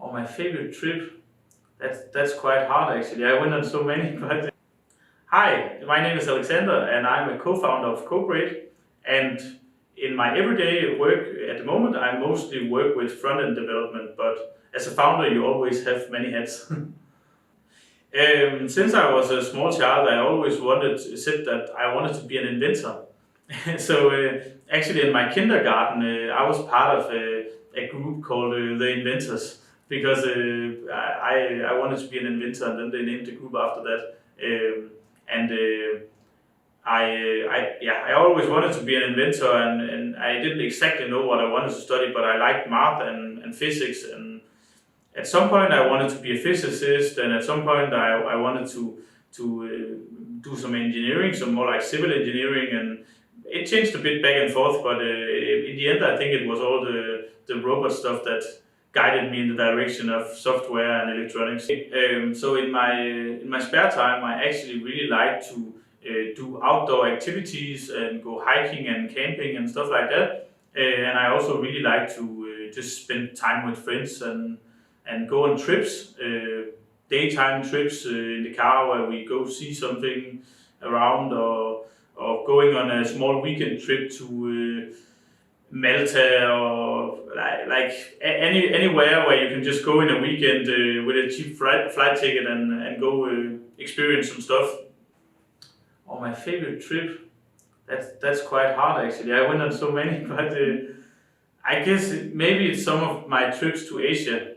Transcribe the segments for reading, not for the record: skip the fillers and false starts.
Oh, my favorite trip? That's quite hard actually. I went on so many, but hi, my name is Alexander and I'm a co-founder of Cooperate. And in my everyday work at the moment, I mostly work with front-end development, but as a founder, you always have many hats. Since I was a small child, I always said that I wanted to be an inventor. So actually, in my kindergarten, I was part of a group called the Inventors because I wanted to be an inventor, and then they named the group after that. And I always wanted to be an inventor, and I didn't exactly know what I wanted to study, but I liked math and physics, and at some point I wanted to be a physicist, and at some point I wanted to do some engineering, some more like civil engineering, and it changed a bit back and forth. But in the end, I think it was all the robot stuff that guided me in the direction of software and electronics. So in my spare time, I actually really like to do outdoor activities and go hiking and camping and stuff like that. And I also really like to just spend time with friends and go on trips, daytime trips in the car where we go see something around, or going on a small weekend trip to Malta, or anywhere where you can just go in a weekend with a cheap flight ticket and go experience some stuff. Oh, my favorite trip? That's quite hard actually. I went on so many, but I guess maybe it's some of my trips to Asia.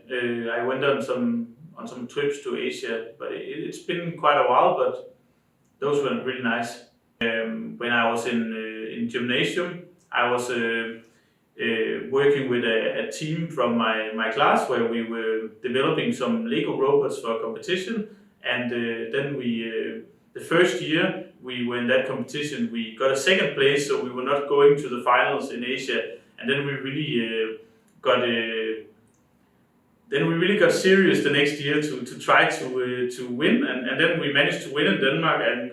I went on some trips to Asia, but it's been quite a while. But those were really nice. When I was in gymnasium, I was working with a team from my class where we were developing some Lego robots for a competition, and then the first year we were in that competition, we got a second place, so we were not going to the finals in Asia, and then we really got serious the next year to try to win, and then we managed to win in Denmark and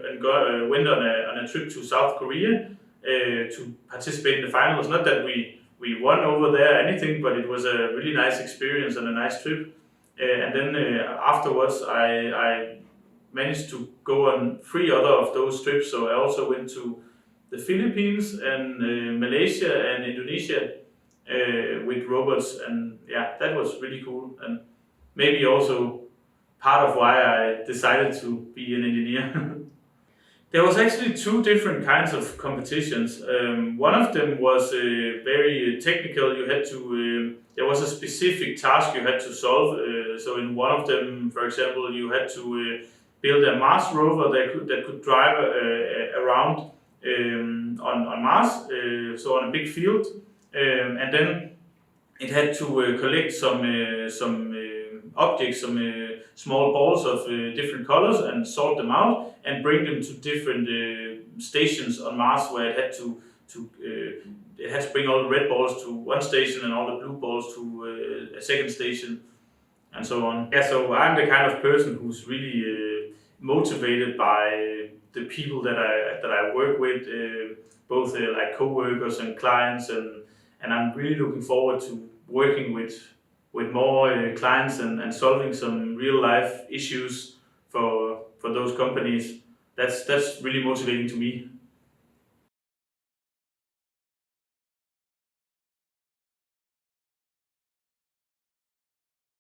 went on a trip to South Korea to participate in the finals. Not that we won over there or anything, but it was a really nice experience and a nice trip. And then afterwards, I managed to go on three other of those trips. So I also went to the Philippines and Malaysia and Indonesia with robots, and yeah, that was really cool, and maybe also part of why I decided to be an engineer. There was actually two different kinds of competitions. One of them was very technical. You had to there was a specific task you had to solve. So in one of them, for example, you had to build a Mars rover that could drive around on Mars, so on a big field, and then it had to collect some objects, some small balls of different colors, and sort them out and bring them to different stations on Mars, where it had to bring all the red balls to one station and all the blue balls to a second station, and so on. Yeah, so I'm the kind of person who's really motivated by the people that I work with, both like co-workers and clients, and I'm really looking forward to working with more clients and solving some real life issues for those companies. That's really motivating to me.